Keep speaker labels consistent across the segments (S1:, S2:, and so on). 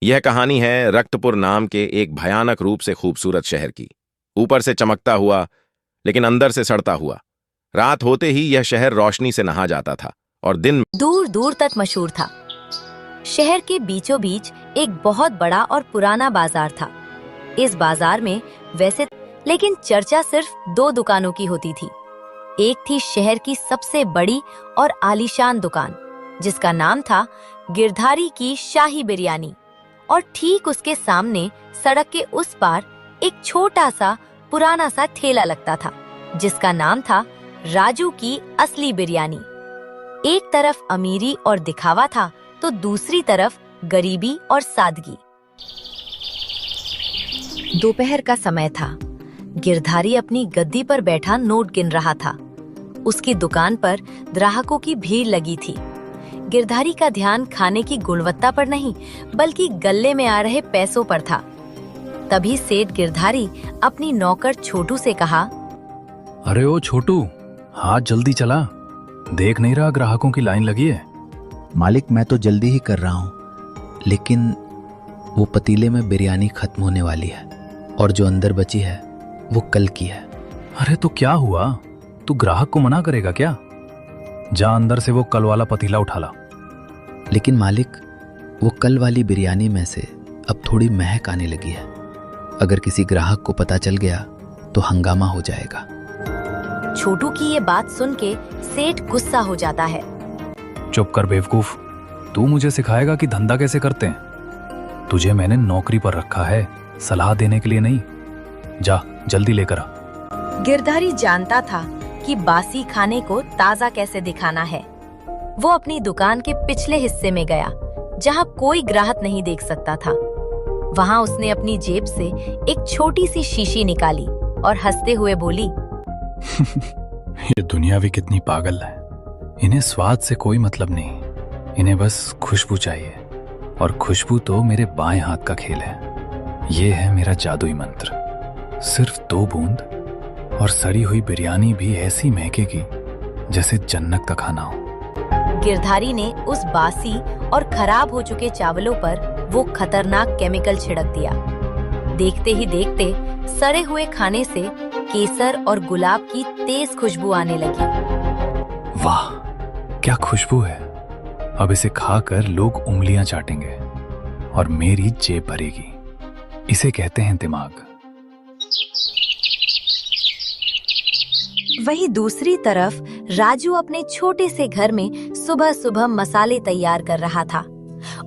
S1: यह कहानी है रक्तपुर नाम के एक भयानक रूप से खूबसूरत शहर की। ऊपर से चमकता हुआ लेकिन अंदर से सड़ता हुआ। रात होते ही यह शहर रोशनी से नहा जाता था और दिन
S2: दूर दूर तक मशहूर था। शहर के बीचों बीच एक बहुत बड़ा और पुराना बाजार था। इस बाजार में वैसे लेकिन चर्चा सिर्फ दो दुकानों की होती थी। एक थी शहर की सबसे बड़ी और आलीशान दुकान, जिसका नाम था गिरधारी की शाही बिरयानी, और ठीक उसके सामने सड़क के उस पार एक छोटा सा पुराना सा ठेला लगता था, जिसका नाम था राजू की असली बिरयानी। एक तरफ अमीरी और दिखावा था तो दूसरी तरफ गरीबी और सादगी। दोपहर का समय था। गिरधारी अपनी गद्दी पर बैठा नोट गिन रहा था। उसकी दुकान पर ग्राहकों की भीड़ लगी थी। गिरधारी का ध्यान खाने की गुणवत्ता पर नहीं, बल्कि गल्ले में आ रहे पैसों पर था। तभी सेठ गिरधारी अपनी नौकर छोटू से कहा,
S3: अरे ओ छोटू, हाथ जल्दी चला, देख नहीं रहा ग्राहकों की लाइन लगी है।
S4: मालिक, मैं तो जल्दी ही कर रहा हूँ, लेकिन वो पतीले में बिरयानी खत्म होने वाली है और जो अंदर बची है वो कल की है।
S3: अरे तो क्या हुआ, तू ग्राहक को मना करेगा क्या? जा अंदर से वो कल वाला पतीला उठा ला।
S4: लेकिन मालिक, वो कल वाली बिरयानी में से अब थोड़ी महक आने लगी है। अगर किसी ग्राहक को पता चल गया तो हंगामा हो जाएगा।
S2: छोटू की ये बात सुन के सेठ गुस्सा हो जाता है।
S3: चुप कर बेवकूफ, तू मुझे सिखाएगा कि धंधा कैसे करते हैं? तुझे मैंने नौकरी पर रखा है, सलाह देने के लिए नहीं। जा जल्दी लेकर आ।
S2: गिरधारी जानता था कि बासी खाने को ताजा कैसे दिखाना है। वो अपनी दुकान के पिछले हिस्से में गया, जहां कोई ग्राहक नहीं देख सकता था। वहां उसने अपनी जेब से एक छोटी सी शीशी निकाली और हंसते हुए बोली,
S3: ये दुनिया भी कितनी पागल है। इन्हें स्वाद से कोई मतलब नहीं, इन्हें बस खुशबू चाहिए, और खुशबू तो मेरे बाएं हाथ का खेल है। ये है मेरा जादुई मंत्र। सिर्फ 2 बूंद और सड़ी हुई बिरयानी भी ऐसी महकेगी जैसे जन्नत का खाना हो।
S2: गिरधारी ने उस बासी और खराब हो चुके चावलों पर वो खतरनाक केमिकल छिड़क दिया। देखते ही देखते सड़े हुए खाने से केसर और गुलाब की तेज खुशबू आने लगी।
S3: वाह, क्या खुशबू है। अब इसे खाकर लोग उंगलियां चाटेंगे और मेरी जेब भरेगी। इसे कहते हैं दिमाग।
S2: वहीं दूसरी तरफ राजू अपने छोटे से घर में सुबह सुबह मसाले तैयार कर रहा था।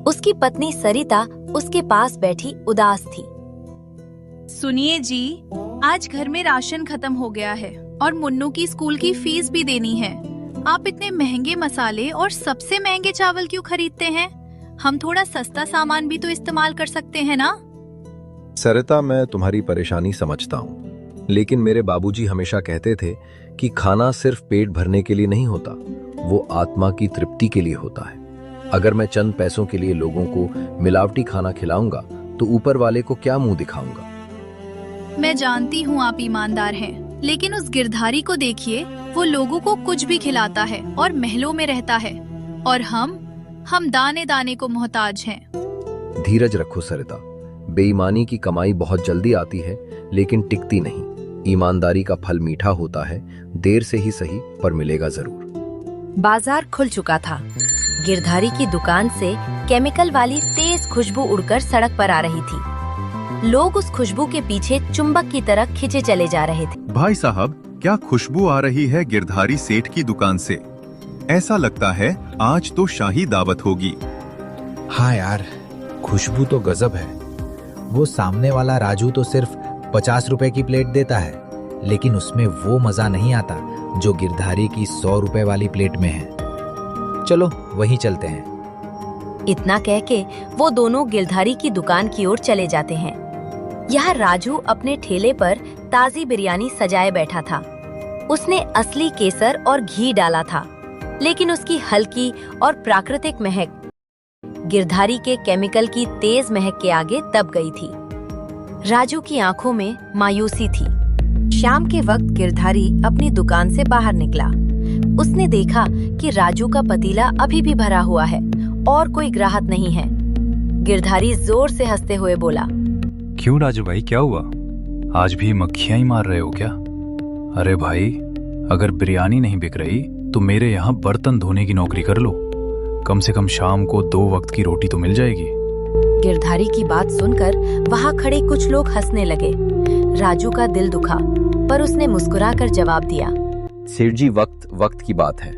S2: उसकी पत्नी सरिता उसके पास बैठी उदास थी।
S5: सुनिए जी, आज घर में राशन खत्म हो गया है और मुन्नू की स्कूल की फीस भी देनी है। आप इतने महंगे मसाले और सबसे महंगे चावल क्यों खरीदते हैं? हम थोड़ा सस्ता सामान भी तो इस्तेमाल कर सकते हैं ना?
S6: सरिता, मैं तुम्हारी परेशानी समझता हूँ, लेकिन मेरे बाबूजी हमेशा कहते थे कि खाना सिर्फ पेट भरने के लिए नहीं होता, वो आत्मा की तृप्ति के लिए होता है। अगर मैं चंद पैसों के लिए लोगों को मिलावटी खाना खिलाऊंगा तो ऊपर वाले को क्या मुंह दिखाऊंगा?
S5: मैं जानती हूँ आप ईमानदार हैं, लेकिन उस गिरधारी को देखिए, वो लोगों को कुछ भी खिलाता है और महलों में रहता है, और हम दाने दाने को मोहताज हैं।
S6: धीरज रखो सरिता, बेईमानी की कमाई बहुत जल्दी आती है लेकिन टिकती नहीं। ईमानदारी का फल मीठा होता है, देर से ही सही पर मिलेगा जरूर।
S2: बाजार खुल चुका था। गिरधारी की दुकान से केमिकल वाली तेज खुशबू उड़कर सड़क पर आ रही थी। लोग उस खुशबू के पीछे चुंबक की तरह खिंचे चले जा रहे थे।
S7: भाई साहब, क्या खुशबू आ रही है गिरधारी सेठ की दुकान से? ऐसा लगता है आज तो शाही दावत होगी।
S4: हाँ यार, खुशबू तो गजब है। वो सामने वाला राजू तो सिर्फ 50 रुपए की प्लेट देता है, लेकिन उसमें वो मजा नहीं आता जो गिरधारी की 100 रुपए वाली प्लेट में है। चलो वहीं चलते हैं।
S2: इतना कह के वो दोनों गिरधारी की दुकान की ओर चले जाते हैं। यहाँ राजू अपने ठेले पर ताजी बिरयानी सजाए बैठा था। उसने असली केसर और घी डाला था, लेकिन उसकी हल्की और प्राकृतिक महक गिरधारी के केमिकल की तेज महक के आगे दब गई थी। राजू की आंखों में मायूसी थी। शाम के वक्त गिरधारी अपनी दुकान से बाहर निकला। उसने देखा कि राजू का पतीला अभी भी भरा हुआ है और कोई ग्राहक नहीं है। गिरधारी जोर से हंसते हुए बोला।
S3: क्यों राजू भाई, क्या हुआ? आज भी मक्खियां ही मार रहे हो क्या? अरे भाई, अगर बिरयानी नहीं बिक रही तो मेरे यहाँ बर्तन धोने की नौकरी कर लो। कम से कम शाम को 2 वक्त की रोटी तो मिल जाएगी।
S2: गिरधारी की बात सुनकर वहां खड़े कुछ लोग हंसने लगे। राजू का दिल दुखा, पर उसने मुस्कुराकर जवाब दिया।
S6: सेठ जी, वक्त वक्त की बात है।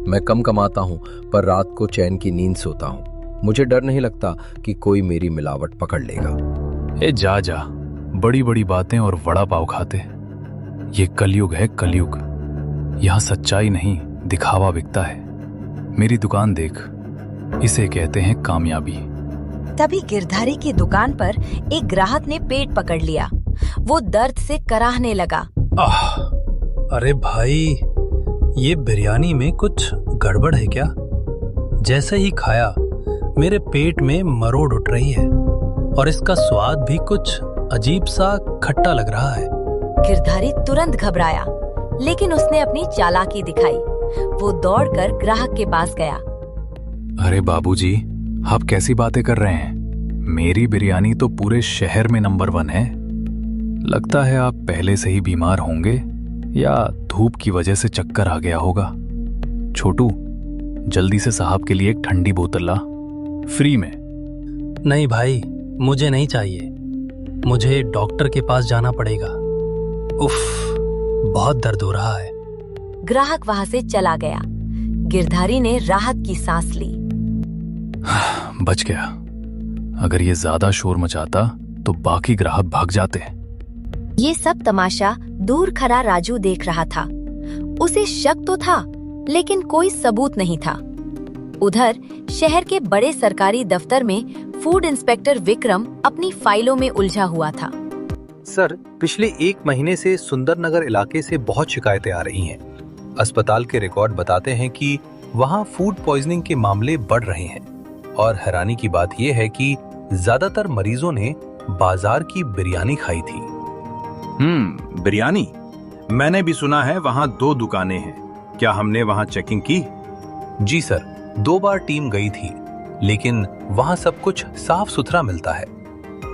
S6: मैं कम कमाता हूँ पर रात को चैन की नींद सोता हूँ। मुझे डर नहीं लगता कि कोई मेरी मिलावट पकड़ लेगा।
S3: ए जा जा, बड़ी बड़ी बातें और वड़ा पाव खाते। ये कलयुग है, कलयुग। यहाँ सच्चाई नहीं, दिखावा बिकता है। मेरी दुकान देख, इसे कहते हैं कामयाबी।
S2: तभी गिरधारी की दुकान पर एक ग्राहक ने पेट पकड़ लिया। वो दर्द से कराहने लगा।
S8: अरे भाई, ये बिरयानी में कुछ गड़बड़ है क्या? जैसे ही खाया मेरे पेट में मरोड़ उठ रही है और इसका स्वाद भी कुछ अजीब सा खट्टा लग रहा है।
S2: गिरधारी तुरंत घबराया, लेकिन उसने अपनी चालाकी दिखाई। वो दौड़कर ग्राहक के पास गया।
S3: अरे बाबूजी, आप कैसी बातें कर रहे हैं? मेरी बिरयानी तो पूरे शहर में नंबर 1 है। लगता है आप पहले से ही बीमार होंगे या धूप की वजह से चक्कर आ गया होगा। छोटू, जल्दी से साहब के लिए एक ठंडी बोतल ला, फ्री में।
S8: नहीं भाई, मुझे नहीं चाहिए। मुझे डॉक्टर के पास जाना पड़ेगा। उफ, बहुत दर्द हो रहा है।
S2: ग्राहक वहां से चला गया। गिरधारी ने राहत की सांस ली।
S3: बच गया। अगर ये ज्यादा शोर मचाता तो बाकी ग्राहक भाग जाते।
S2: ये सब तमाशा दूर खड़ा राजू देख रहा था। उसे शक तो था, लेकिन कोई सबूत नहीं था। उधर शहर के बड़े सरकारी दफ्तर में फूड इंस्पेक्टर विक्रम अपनी फाइलों में उलझा हुआ था।
S4: सर, पिछले 1 महीने से सुंदरनगर इलाके से बहुत शिकायतें आ रही हैं। अस्पताल के रिकॉर्ड बताते हैं कि वहां फूड पॉइजनिंग के मामले बढ़ रहे हैं और हैरानी की बात यह है कि ज्यादातर मरीजों ने बाजार की बिरयानी खाई थी।
S9: बिरयानी? मैंने भी सुना है वहां 2 दुकानें हैं। क्या हमने वहां चेकिंग की?
S4: जी सर, 2 बार टीम गई थी, लेकिन वहां सब कुछ साफ सुथरा मिलता है।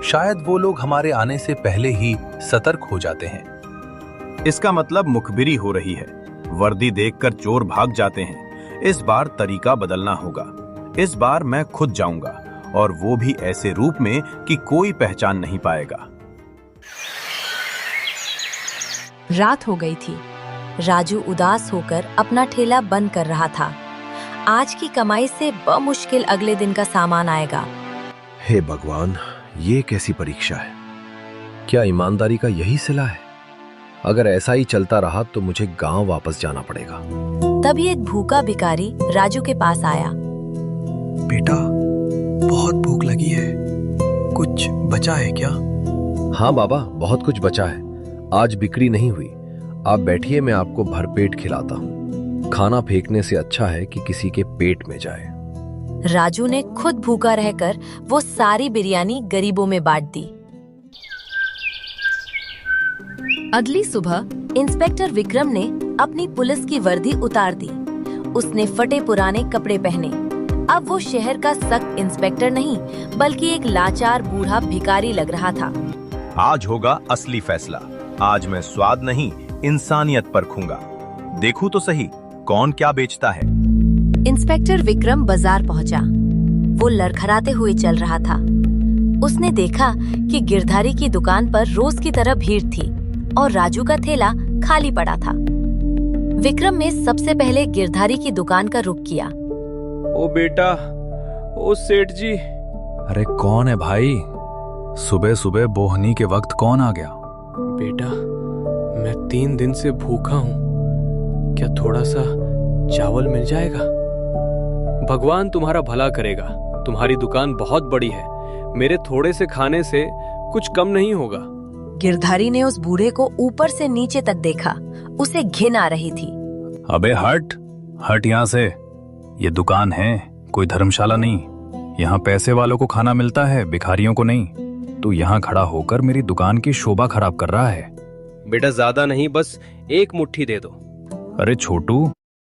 S4: शायद वो लोग हमारे आने से पहले ही सतर्क हो जाते हैं।
S9: इसका मतलब मुखबिरी हो रही है। वर्दी देखकर चोर भाग जाते हैं। इस बार तरीका बदलना होगा। इस बार मैं खुद जाऊंगा, और वो भी ऐसे रूप में कि कोई पहचान नहीं पाएगा।
S2: रात हो गई थी। राजू उदास होकर अपना ठेला बंद कर रहा था। आज की कमाई से बमुश्किल अगले दिन का सामान आएगा।
S6: हे भगवान, ये कैसी परीक्षा है? क्या ईमानदारी का यही सिला है? अगर ऐसा ही चलता रहा तो मुझे गांव वापस जाना पड़ेगा।
S2: तभी एक भूखा भिखारी राजू के पास आया।
S8: बेटा, बहुत भूख लगी है, कुछ बचा है क्या?
S6: हाँ बाबा, बहुत कुछ बचा है। आज बिक्री नहीं हुई। आप बैठिए, मैं आपको भरपेट खिलाता हूँ। खाना फेंकने से अच्छा है कि किसी के पेट में जाए।
S2: राजू ने खुद भूखा रहकर वो सारी बिरयानी गरीबों में बांट दी। अगली सुबह इंस्पेक्टर विक्रम ने अपनी पुलिस की वर्दी उतार दी। उसने फटे पुराने कपड़े पहने। अब वो शहर का सख्त इंस्पेक्टर नहीं, बल्कि एक लाचार बूढ़ा भिखारी लग रहा था।
S9: आज होगा असली फैसला। आज मैं स्वाद नहीं, इंसानियत परखूंगा। देखूं तो सही, कौन क्या बेचता है।
S2: इंस्पेक्टर विक्रम बाजार पहुंचा। वो लड़खड़ाते हुए चल रहा था। उसने देखा कि गिरधारी की दुकान पर रोज की तरह भीड़ थी और राजू का थैला खाली पड़ा था। विक्रम ने सबसे पहले गिरधारी की दुकान का रुख किया।
S10: ओ बेटा, ओ सेठ जी।
S3: अरे कौन है भाई? सुबह सुबह बोहनी के वक्त कौन आ गया?
S10: बेटा, मैं 3 दिन से भूखा हूँ। क्या थोड़ा सा चावल मिल जाएगा? भगवान तुम्हारा भला करेगा। तुम्हारी दुकान बहुत बड़ी है। मेरे थोड़े से खाने से कुछ कम नहीं होगा।
S2: गिरधारी ने उस बूढ़े को ऊपर से नीचे तक देखा। उसे घिन आ रही थी।
S3: अबे हट, हट यहाँ से। ये दुकान है, कोई धर्मशाला नहीं। यहाँ पैसे वालों को खाना मिलता है, भिखारियों को नहीं। तू यहाँ खड़ा होकर मेरी दुकान की शोभा खराब कर रहा है।
S10: बेटा, ज्यादा नहीं, बस 1 मुट्ठी दे दो।
S3: अरे छोटू,